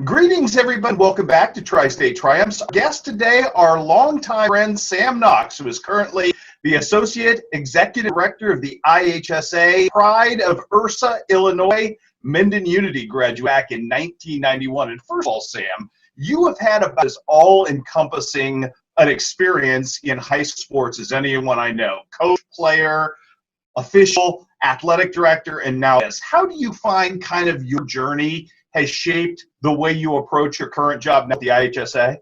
Greetings, everybody. Welcome back to Tri-State Triumphs. Our guests today are longtime friend Sam Knox, who is currently the Associate Executive Director of the IHSA, pride of Ursa, Illinois, Minden Unity graduate back in 1991. And first of all, Sam, you have had about as all-encompassing an experience in high school sports as anyone I know. Coach, player, official, athletic director, and now this. How do you find kind of your journey has shaped the way you approach your current job now at the IHSA?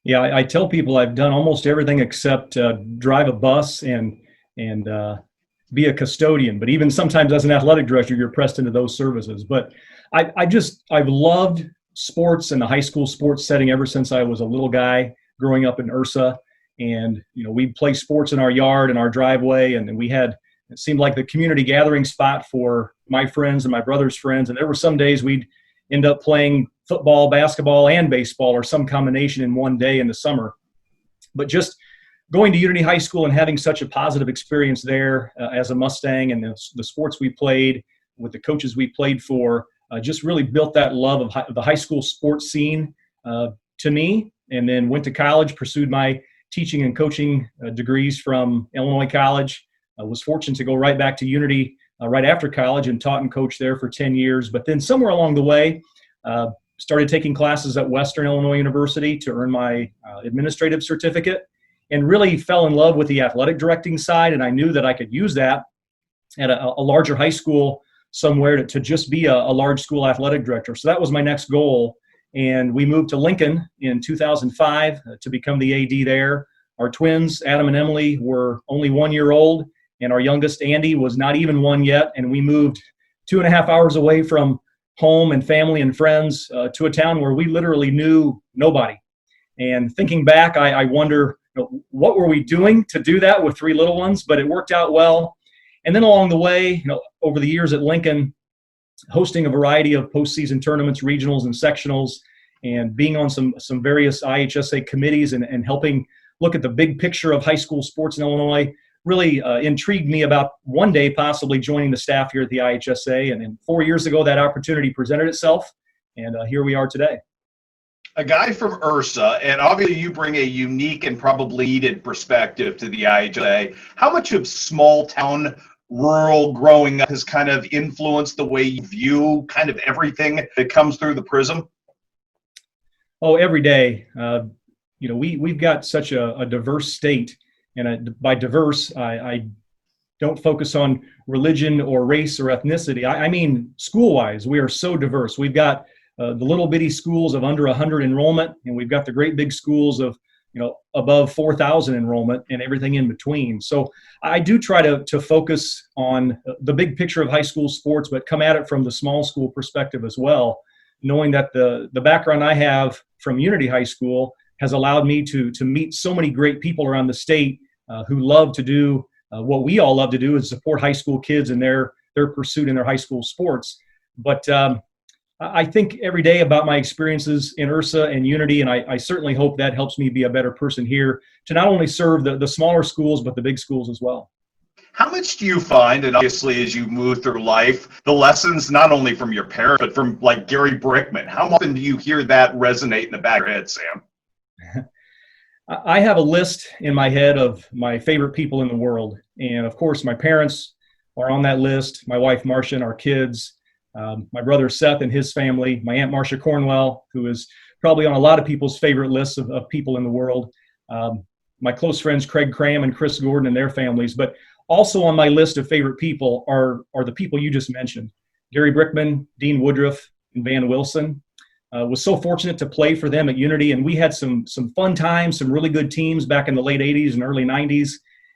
Yeah, I tell people I've done almost everything except drive a bus and be a custodian. But even sometimes as an athletic director, you're pressed into those services. But I've loved sports and the high school sports setting ever since I was a little guy growing up in Ursa. And, we'd play sports in our yard and our driveway. And we had, it seemed like the community gathering spot for my friends and my brother's friends. And there were some days we'd end up playing football, basketball, and baseball, or some combination in one day in the summer. But just going to Unity High School and having such a positive experience there as a Mustang, and the sports we played with the coaches we played for, just really built that love of the high school sports scene to me. And then went to college, pursued my teaching and coaching degrees from Illinois College. I was fortunate to go right back to Unity right after college and taught and coached there for 10 years. But then somewhere along the way, started taking classes at Western Illinois University to earn my administrative certificate, and really fell in love with the athletic directing side. And I knew that I could use that at a larger high school somewhere to just be a large school athletic director. So that was my next goal. And we moved to Lincoln in 2005 to become the AD there. Our twins, Adam and Emily, were only 1 year old, and our youngest, Andy, was not even one yet. And we moved 2.5 hours away from home and family and friends to a town where we literally knew nobody. And thinking back, I wonder, what were we doing to do that with 3 little ones? But it worked out well. And then along the way, over the years at Lincoln, hosting a variety of postseason tournaments, regionals and sectionals, and being on some various IHSA committees and helping look at the big picture of high school sports in Illinois, really intrigued me about one day possibly joining the staff here at the IHSA. And then 4 years ago, that opportunity presented itself, and here we are today. A guy from Ursa, and obviously you bring a unique and probably needed perspective to the IHSA. How much of small town, rural growing up has kind of influenced the way you view kind of everything that comes through the prism? Oh, every day. We've got such a diverse state. And by diverse, I don't focus on religion or race or ethnicity. I mean, school-wise, we are so diverse. We've got the little bitty schools of under 100 enrollment, and we've got the great big schools of, above 4,000 enrollment and everything in between. So I do try to focus on the big picture of high school sports, but come at it from the small school perspective as well, knowing that the background I have from Unity High School has allowed me to meet so many great people around the state who love to do what we all love to do, is support high school kids in their pursuit in their high school sports. But I think every day about my experiences in Ursa and Unity, and I certainly hope that helps me be a better person here to not only serve the smaller schools, but the big schools as well. How much do you find, and obviously as you move through life, the lessons not only from your parents, but from like Gary Brickman, how often do you hear that resonate in the back of your head, Sam? I have a list in my head of my favorite people in the world. And of course, my parents are on that list, my wife, Marcia, and our kids, my brother, Seth, and his family, my Aunt Marcia Cornwell, who is probably on a lot of people's favorite lists of people in the world, my close friends, Craig Cram and Chris Gordon and their families. But also on my list of favorite people are the people you just mentioned, Gary Brickman, Dean Woodruff, and Van Wilson. Was so fortunate to play for them at Unity, and we had some fun times, some really good teams back in the late 80s and early 90s,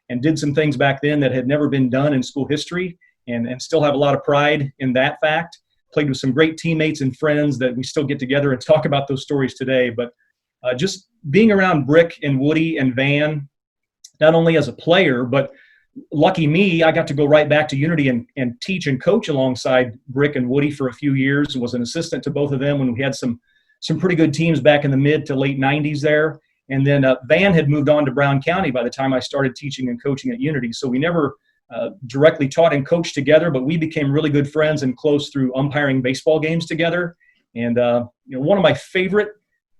and did some things back then that had never been done in school history, and still have a lot of pride in that fact. Played with some great teammates and friends that we still get together and talk about those stories today. But just being around Brick and Woody and Van, not only as a player, but lucky me, I got to go right back to Unity and teach and coach alongside Brick and Woody for a few years. Was an assistant to both of them when we had some pretty good teams back in the mid to late 90s there. And then Van had moved on to Brown County by the time I started teaching and coaching at Unity. So we never directly taught and coached together, but we became really good friends and close through umpiring baseball games together. And one of my favorite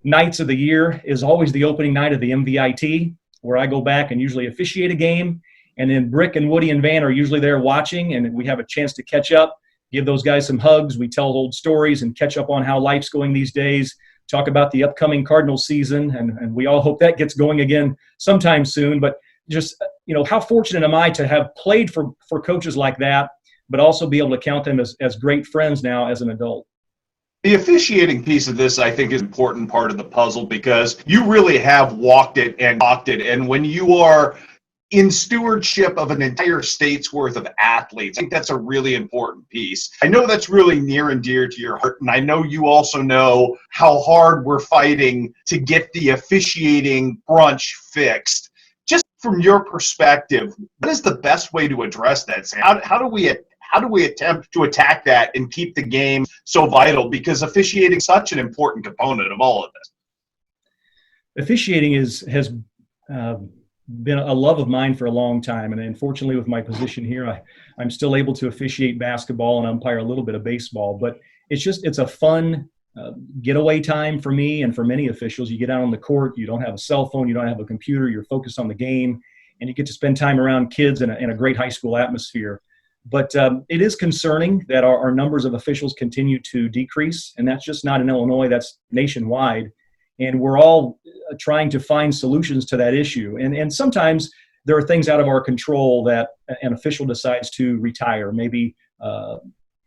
nights of the year is always the opening night of the MVIT, where I go back and usually officiate a game. And then Brick and Woody and Van are usually there watching, and we have a chance to catch up, give those guys some hugs. We tell old stories and catch up on how life's going these days, talk about the upcoming Cardinals season, and we all hope that gets going again sometime soon. But just, how fortunate am I to have played for coaches like that, but also be able to count them as great friends now as an adult. The officiating piece of this, I think, is an important part of the puzzle, because you really have walked it and talked it. And when you are in stewardship of an entire state's worth of athletes, I think that's a really important piece. I know that's really near and dear to your heart, and I know you also know how hard we're fighting to get the officiating brunch fixed. Just from your perspective, what is the best way to address that, Sam? How do we attempt to attack that and keep the game so vital? Because officiating is such an important component of all of this. Officiating has been a love of mine for a long time, and unfortunately with my position here, I'm still able to officiate basketball and umpire a little bit of baseball. But it's a fun getaway time for me and for many officials. You get out on the court, you don't have a cell phone, you don't have a computer, you're focused on the game, and you get to spend time around kids in a great high school atmosphere. But it is concerning that our numbers of officials continue to decrease, and that's just not in Illinois, that's nationwide. And we're all trying to find solutions to that issue. And sometimes there are things out of our control that an official decides to retire. Maybe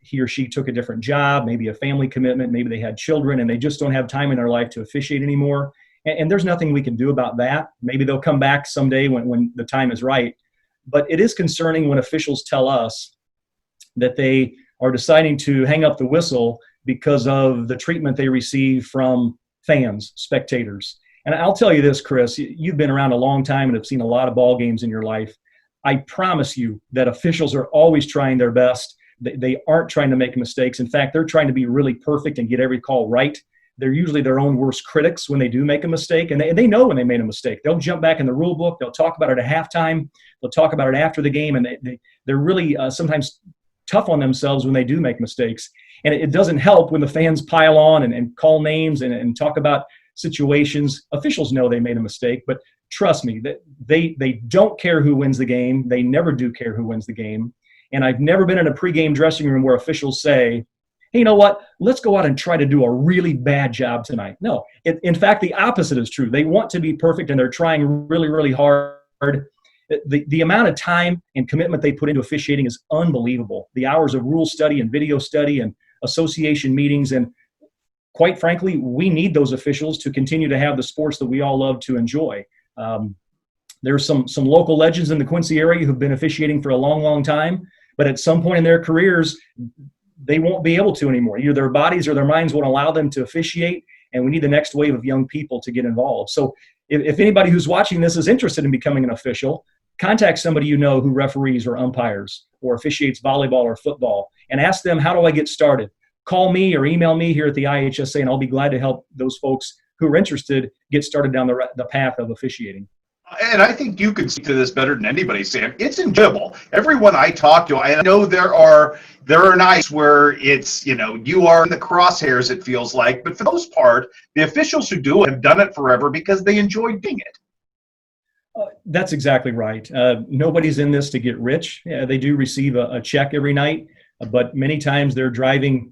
he or she took a different job, maybe a family commitment, maybe they had children, and they just don't have time in their life to officiate anymore. And there's nothing we can do about that. Maybe they'll come back someday when the time is right. But it is concerning when officials tell us that they are deciding to hang up the whistle because of the treatment they receive from fans, spectators. And I'll tell you this, Chris, you've been around a long time and have seen a lot of ball games in your life. I promise you that officials are always trying their best. They aren't trying to make mistakes. In fact, they're trying to be really perfect and get every call right. They're usually their own worst critics when they do make a mistake, and they know when they made a mistake. They'll jump back in the rule book. They'll talk about it at halftime. They'll talk about it after the game, and they're really sometimes tough on themselves when they do make mistakes. And it doesn't help when the fans pile on and call names and talk about situations. Officials know they made a mistake, but trust me, they don't care who wins the game. They never do care who wins the game. And I've never been in a pregame dressing room where officials say, hey, you know what, let's go out and try to do a really bad job tonight. No, in fact, the opposite is true. They want to be perfect, and they're trying really, really hard. The amount of time and commitment they put into officiating is unbelievable. The hours of rule study and video study and association meetings, and quite frankly, we need those officials to continue to have the sports that we all love to enjoy. There's some local legends in the Quincy area who've been officiating for a long, long time, but at some point in their careers, they won't be able to anymore. Either their bodies or their minds won't allow them to officiate, and we need the next wave of young people to get involved. So if anybody who's watching this is interested in becoming an official, contact somebody you know who referees or umpires or officiates volleyball or football, and ask them, how do I get started? Call me or email me here at the IHSA, and I'll be glad to help those folks who are interested get started down the path of officiating. And I think you can speak to this better than anybody, Sam. It's enjoyable. Everyone I talk to, I know there are nights where it's, you are in the crosshairs, it feels like. But for the most part, the officials who do it have done it forever because they enjoy doing it. That's exactly right. Nobody's in this to get rich. Yeah, they do receive a check every night, but many times they're driving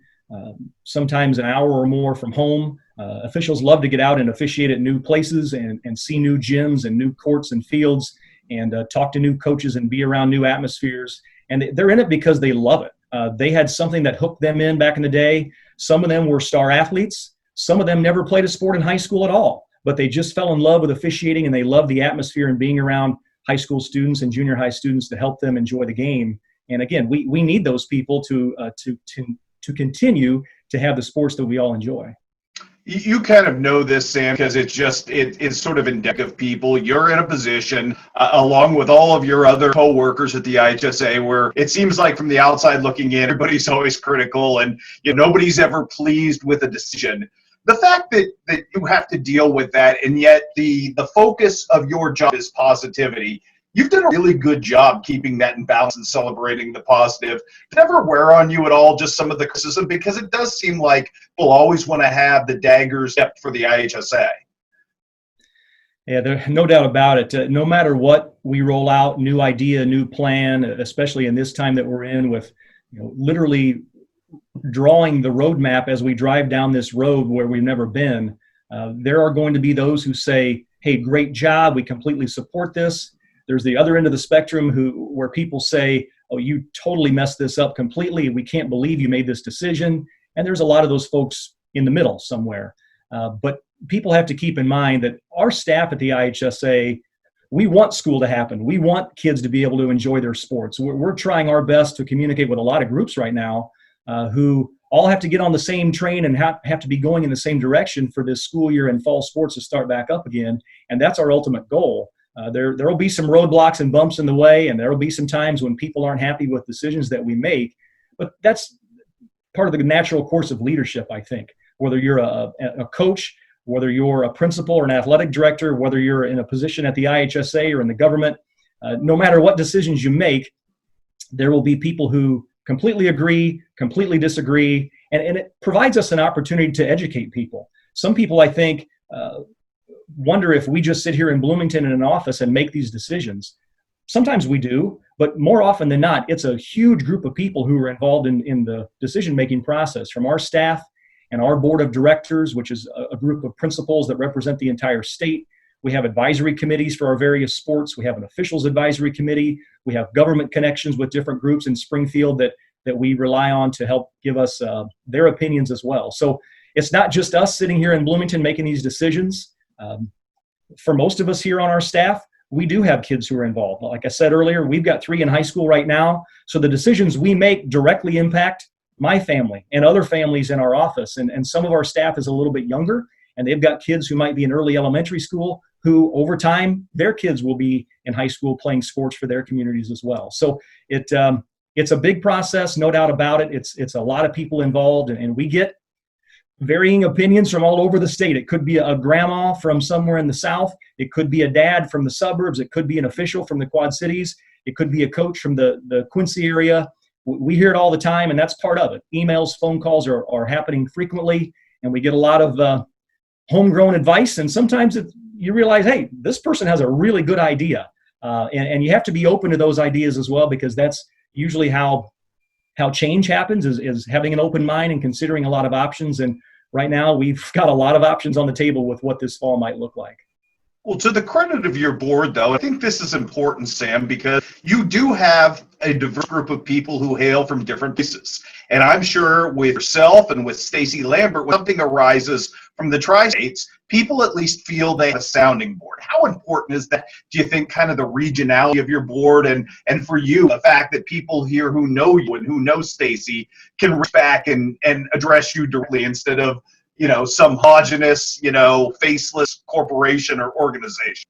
sometimes an hour or more from home. Officials love to get out and officiate at new places and see new gyms and new courts and fields and talk to new coaches and be around new atmospheres. And they're in it because they love it. They had something that hooked them in back in the day. Some of them were star athletes. Some of them never played a sport in high school at all, but they just fell in love with officiating, and they love the atmosphere and being around high school students and junior high students to help them enjoy the game. And again, we need those people to continue to have the sports that we all enjoy. You kind of know this, Sam, because it's sort of indicative of people. You're in a position, along with all of your other co-workers at the IHSA, where it seems like from the outside looking in, everybody's always critical and nobody's ever pleased with a decision. The fact that you have to deal with that, and yet the focus of your job is positivity, you've done a really good job keeping that in balance and celebrating the positive. Never wear on you at all just some of the criticism, because it does seem like we'll always want to have the daggers kept for the IHSA. Yeah, there's no doubt about it. No matter what we roll out, new idea, new plan, especially in this time that we're in with, literally drawing the roadmap as we drive down this road where we've never been, there are going to be those who say, hey, great job, we completely support this. There's the other end of the spectrum where people say, oh, you totally messed this up completely. We can't believe you made this decision. And there's a lot of those folks in the middle somewhere. But people have to keep in mind that our staff at the IHSA, we want school to happen. We want kids to be able to enjoy their sports. We're trying our best to communicate with a lot of groups right now who all have to get on the same train and have to be going in the same direction for this school year and fall sports to start back up again. And that's our ultimate goal. There will be some roadblocks and bumps in the way, and there will be some times when people aren't happy with decisions that we make. But that's part of the natural course of leadership, I think. Whether you're a coach, whether you're a principal or an athletic director, whether you're in a position at the IHSA or in the government, no matter what decisions you make, there will be people who completely agree, completely disagree, and it provides us an opportunity to educate people. Some people, I think, wonder if we just sit here in Bloomington in an office and make these decisions. Sometimes we do, but more often than not, it's a huge group of people who are involved in the decision-making process, from our staff and our board of directors, which is a group of principals that represent the entire state. We have advisory committees for our various sports. We have an officials advisory committee. We have government connections with different groups in Springfield that we rely on to help give us their opinions as well. So it's not just us sitting here in Bloomington making these decisions. For most of us here on our staff, we do have kids who are involved. Like I said earlier, we've got 3 in high school right now. So the decisions we make directly impact my family and other families in our office. And some of our staff is a little bit younger, and they've got kids who might be in early elementary school who over time, their kids will be in high school playing sports for their communities as well. So it's a big process, no doubt about it. It's a lot of people involved, and we get varying opinions from all over the state. It could be a grandma from somewhere in the South. It could be a dad from the suburbs. It could be an official from the Quad Cities. It could be a coach from the Quincy area. We hear it all the time, and that's part of it. Emails, phone calls are happening frequently, and we get a lot of homegrown advice. And sometimes you realize, hey, this person has a really good idea. And you have to be open to those ideas as well, because that's usually how change happens, is having an open mind and considering a lot of options. And right now, we've got a lot of options on the table with what this fall might look like. Well, to the credit of your board, though, I think this is important, Sam, because you do have a diverse group of people who hail from different places. And I'm sure with yourself and with Stacy Lambert, when something arises from the Tri-States, people at least feel they have a sounding board. How important is that, do you think, kind of the regionality of your board, and for you, the fact that people here who know you and who know Stacy can reach back and address you directly instead of some homogenous, faceless corporation or organization?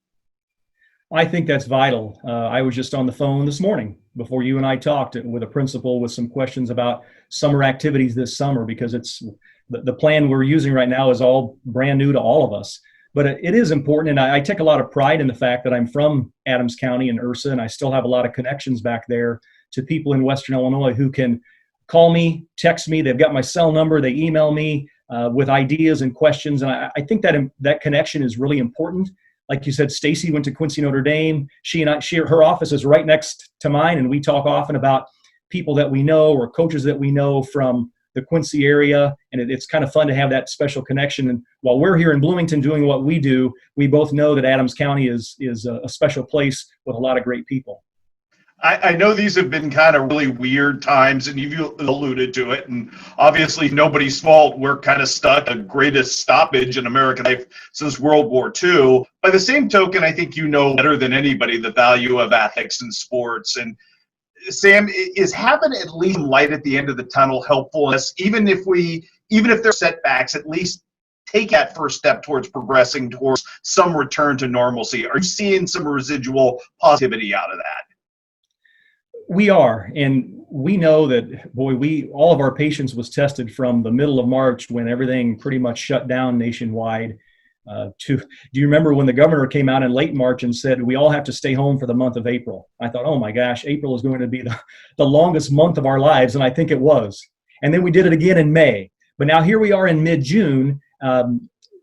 I think that's vital. I was just on the phone this morning before you and I talked with a principal with some questions about summer activities this summer, because it's the plan we're using right now is all brand new to all of us. But it is important, and I take a lot of pride in the fact that I'm from Adams County and Ursa, and I still have a lot of connections back there to people in Western Illinois who can call me, text me. They've got my cell number. They email me with ideas and questions. And I think that connection is really important. Like you said, Stacy went to Quincy Notre Dame. Her office is right next to mine, and we talk often about people that we know or coaches that we know from the Quincy area. And it's kind of fun to have that special connection. And while we're here in Bloomington doing what we do, we both know that Adams County is a special place with a lot of great people. I know these have been kind of really weird times, and you've alluded to it, and obviously nobody's fault. We're kind of stuck, the greatest stoppage in American life since World War II. By the same token, I think you know better than anybody the value of athletics and sports. And Sam, is having at least light at the end of the tunnel helpful in this? Even if there's setbacks, at least take that first step towards progressing towards some return to normalcy. Are you seeing some residual positivity out of that? We are, and we know that, all of our patients was tested from the middle of March when everything pretty much shut down nationwide. Do you remember when the governor came out in late March and said, we all have to stay home for the month of April? I thought, oh my gosh, April is going to be the longest month of our lives. And I think it was. And then we did it again in May. But now here we are in mid-June,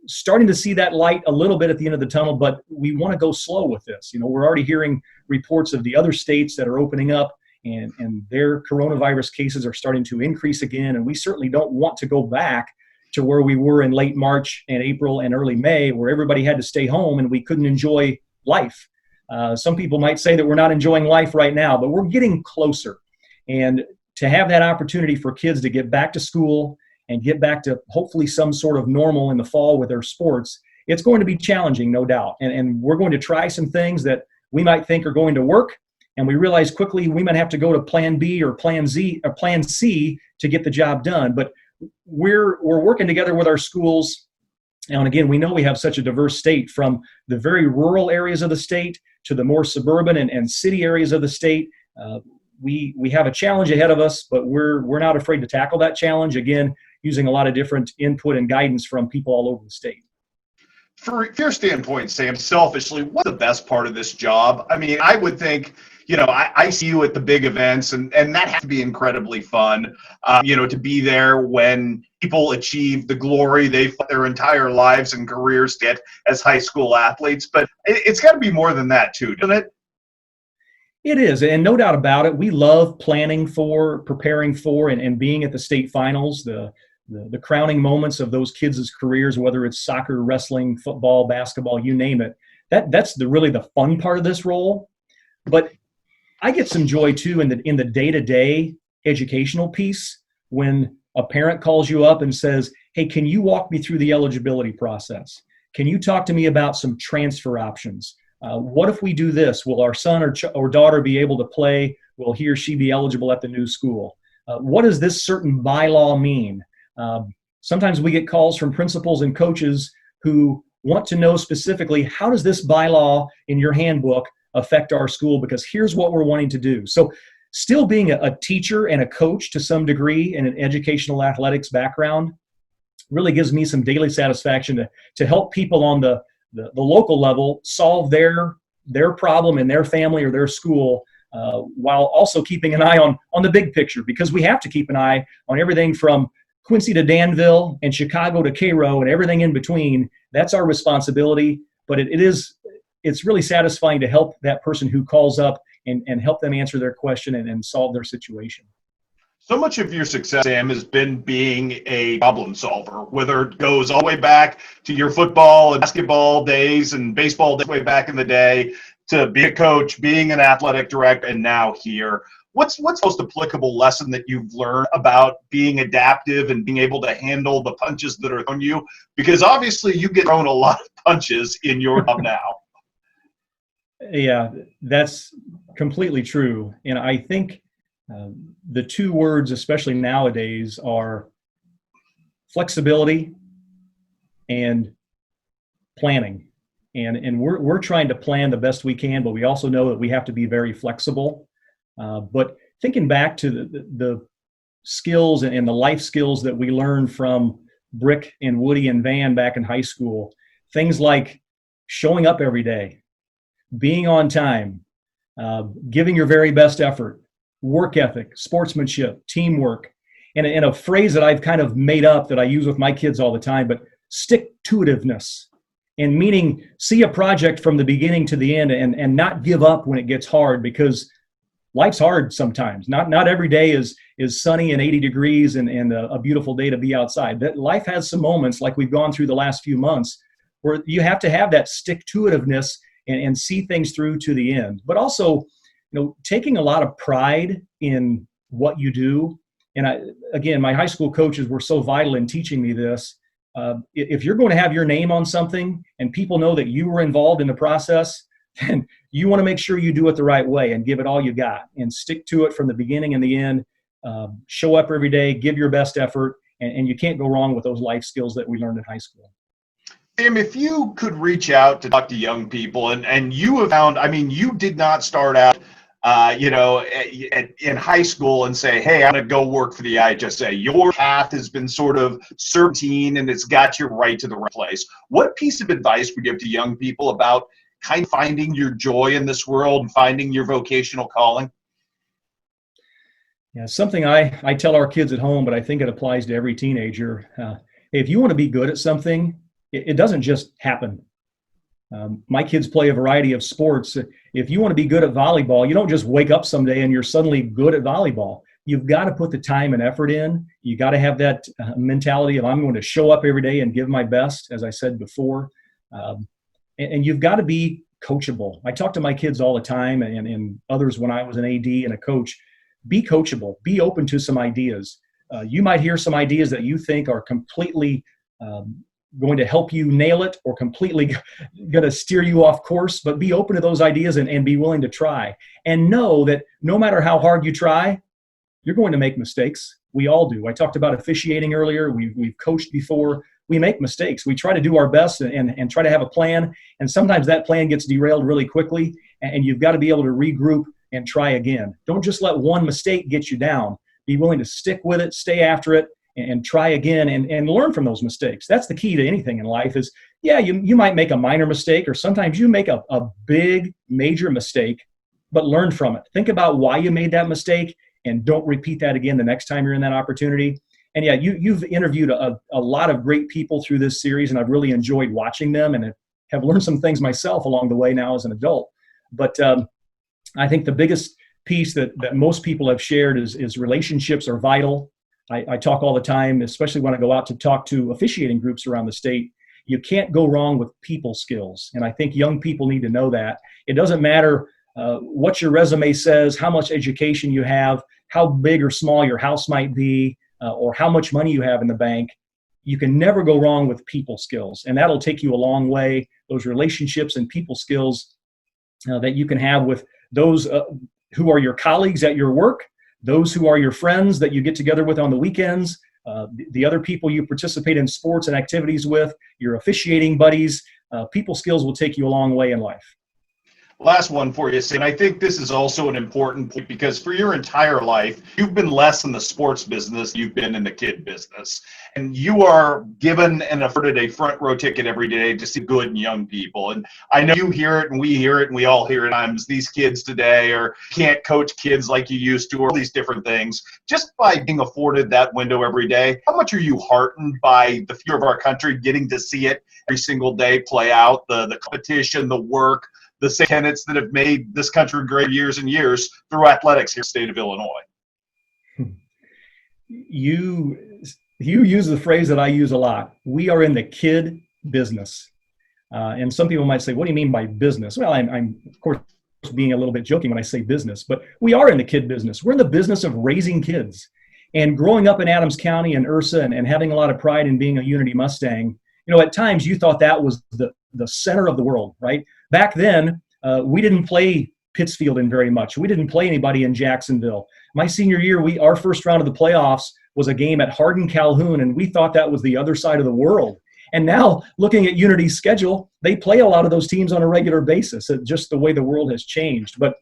starting to see that light a little bit at the end of the tunnel, but we want to go slow with this. We're already hearing reports of the other states that are opening up, and their coronavirus cases are starting to increase again. And we certainly don't want to go back to where we were in late March and April and early May, where everybody had to stay home and we couldn't enjoy life. Some people might say that we're not enjoying life right now, but we're getting closer. And to have that opportunity for kids to get back to school and get back to hopefully some sort of normal in the fall with their sports, it's going to be challenging, no doubt. And we're going to try some things that we might think are going to work, and we realize quickly we might have to go to plan B or plan Z or plan C to get the job done. But we're working together with our schools. And again, we know we have such a diverse state, from the very rural areas of the state to the more suburban and city areas of the state. We have a challenge ahead of us, but we're not afraid to tackle that challenge, again, using a lot of different input and guidance from people all over the state. From your standpoint, Sam, selfishly, what's the best part of this job? I mean, I would think, I see you at the big events, and that has to be incredibly fun, to be there when people achieve the glory they've fought their entire lives and careers to get as high school athletes. But it's got to be more than that, too, doesn't it? It is, and no doubt about it. We love planning for, preparing for, and being at the state finals, the crowning moments of those kids' careers, whether it's soccer, wrestling, football, basketball, you name it. That's really the fun part of this role. But I get some joy too in the day-to-day educational piece when a parent calls you up and says, hey, can you walk me through the eligibility process? Can you talk to me about some transfer options? What if we do this? Will our son or daughter be able to play? Will he or she be eligible at the new school? What does this certain bylaw mean? Sometimes we get calls from principals and coaches who want to know specifically, how does this bylaw in your handbook affect our school? Because here's what we're wanting to do. So still being a teacher and a coach to some degree in an educational athletics background really gives me some daily satisfaction to help people on the local level solve their problem in their family or their school, while also keeping an eye on the big picture, because we have to keep an eye on everything from Quincy to Danville and Chicago to Cairo and everything in between. That's our responsibility, but it's really satisfying to help that person who calls up and help them answer their question and solve their situation. So much of your success, Sam, has been being a problem solver, whether it goes all the way back to your football and basketball days and baseball days way back in the day, to being a coach, being an athletic director, and now here. What's the most applicable lesson that you've learned about being adaptive and being able to handle the punches that are thrown you? Because obviously you get thrown a lot of punches in your job now. Yeah, that's completely true. And I think the two words, especially nowadays, are flexibility and planning. And we're trying to plan the best we can, but we also know that we have to be very flexible. But thinking back to the skills and the life skills that we learned from Brick and Woody and Van back in high school, things like showing up every day, being on time, giving your very best effort, work ethic, sportsmanship, teamwork, and a phrase that I've kind of made up that I use with my kids all the time, but stick-to-itiveness. And meaning see a project from the beginning to the end and not give up when it gets hard, because life's hard sometimes. Not every day is sunny and 80 degrees and a beautiful day to be outside. That life has some moments, like we've gone through the last few months, where you have to have that stick-to-itiveness and see things through to the end. But also, taking a lot of pride in what you do. And again, my high school coaches were so vital in teaching me this. If you're going to have your name on something and people know that you were involved in the process, then you want to make sure you do it the right way and give it all you got and stick to it from the beginning and the end. Show up every day, give your best effort, and you can't go wrong with those life skills that we learned in high school. Sam, if you could reach out to talk to young people, and you have found, you did not start out in high school and say, hey, I'm going to go work for the IHSA. Your path has been sort of serpentine and it's got you right to the right place. What piece of advice would you give to young people about kind of finding your joy in this world and finding your vocational calling? Yeah, something I tell our kids at home, but I think it applies to every teenager. If you want to be good at something, it doesn't just happen. My kids play a variety of sports. If you want to be good at volleyball, you don't just wake up someday and you're suddenly good at volleyball. You've got to put the time and effort in. You got to have that mentality of I'm going to show up every day and give my best, as I said before. And you've got to be coachable. I talk to my kids all the time and others when I was an AD and a coach. Be coachable. Be open to some ideas. You might hear some ideas that you think are completely going to help you nail it or completely going to steer you off course, but be open to those ideas and be willing to try. And know that no matter how hard you try, you're going to make mistakes. We all do. I talked about officiating earlier. We've coached before. We make mistakes. We try to do our best and try to have a plan. And sometimes that plan gets derailed really quickly, and you've got to be able to regroup and try again. Don't just let one mistake get you down. Be willing to stick with it, stay after it, and try again and learn from those mistakes. That's the key to anything in life is, yeah, you might make a minor mistake, or sometimes you make a big, major mistake, but learn from it. Think about why you made that mistake and don't repeat that again the next time you're in that opportunity. And yeah, you've interviewed a lot of great people through this series, and I've really enjoyed watching them and have learned some things myself along the way now as an adult. But I think the biggest piece that most people have shared is relationships are vital. I talk all the time, especially when I go out to talk to officiating groups around the state. You can't go wrong with people skills. And I think young people need to know that. It doesn't matter what your resume says, how much education you have, how big or small your house might be, or how much money you have in the bank. You can never go wrong with people skills. And that'll take you a long way. Those relationships and people skills that you can have with those who are your colleagues at your work, those who are your friends that you get together with on the weekends, the other people you participate in sports and activities with, your officiating buddies. People skills will take you a long way in life. Last one for you, Sam. I think this is also an important point because for your entire life, you've been less in the sports business, you've been in the kid business. And you are given and afforded a front row ticket every day to see good in young people. And I know you hear it and we all hear it. These kids today can't coach kids like you used to, or all these different things. Just by being afforded that window every day, how much are you heartened by the future of our country, getting to see it every single day play out, the competition, the work, the same tenets that have made this country great years and years through athletics here in the state of Illinois? You use the phrase that I use a lot. We are in the kid business. And some people might say, what do you mean by business? Well, I'm of course being a little bit joking when I say business, but we are in the kid business. We're in the business of raising kids. And growing up in Adams County and Ursa and having a lot of pride in being a Unity Mustang, at times you thought that was the center of the world, right? Back then, we didn't play Pittsfield in very much. We didn't play anybody in Jacksonville. My senior year, our first round of the playoffs was a game at Hardin Calhoun, and we thought that was the other side of the world. And now, looking at Unity's schedule, they play a lot of those teams on a regular basis, just the way the world has changed. But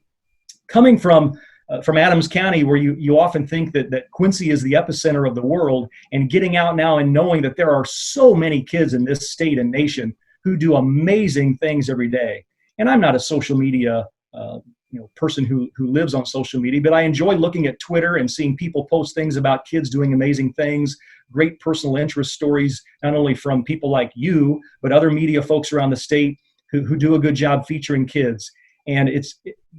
coming from Adams County, where you often think that Quincy is the epicenter of the world, and getting out now and knowing that there are so many kids in this state and nation who do amazing things every day. And I'm not a social media person who lives on social media, but I enjoy looking at Twitter and seeing people post things about kids doing amazing things, great personal interest stories, not only from people like you, but other media folks around the state who do a good job featuring kids. And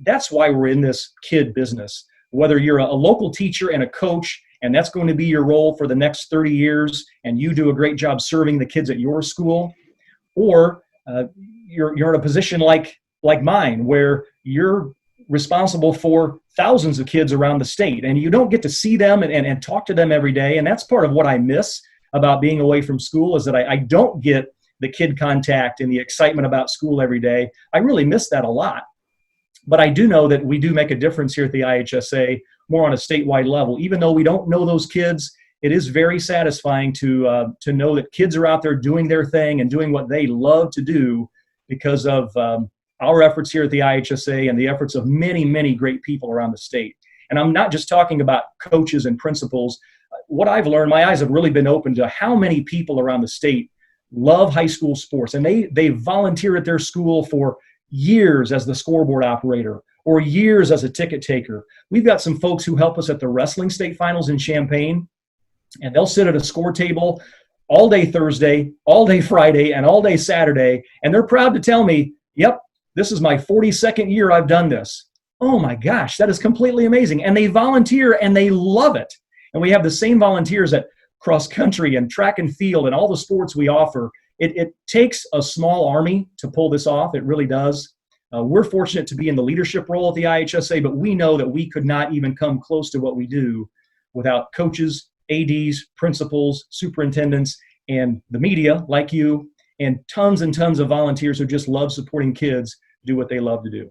that's why we're in this kid business. Whether you're a local teacher and a coach, and that's going to be your role for the next 30 years, and you do a great job serving the kids at your school, or you're in a position like mine, where you're responsible for thousands of kids around the state, and you don't get to see them and talk to them every day. And that's part of what I miss about being away from school, is that I don't get the kid contact and the excitement about school every day. I really miss that a lot. But I do know that we do make a difference here at the IHSA, more on a statewide level. Even though we don't know those kids, it is very satisfying to know that kids are out there doing their thing and doing what they love to do because of our efforts here at the IHSA and the efforts of many, many great people around the state. And I'm not just talking about coaches and principals. What I've learned, my eyes have really been open to how many people around the state love high school sports. And they volunteer at their school for years as the scoreboard operator or years as a ticket taker. We've got some folks who help us at the wrestling state finals in Champaign, and they'll sit at a score table all day Thursday, all day Friday, and all day Saturday. And they're proud to tell me, yep, this is my 42nd year I've done this. Oh my gosh, that is completely amazing. And they volunteer and they love it. And we have the same volunteers at cross country and track and field and all the sports we offer. It takes a small army to pull this off. It really does. We're fortunate to be in the leadership role at the IHSA, but we know that we could not even come close to what we do without coaches, ADs, principals, superintendents, and the media like you, and tons of volunteers who just love supporting kids do what they love to do.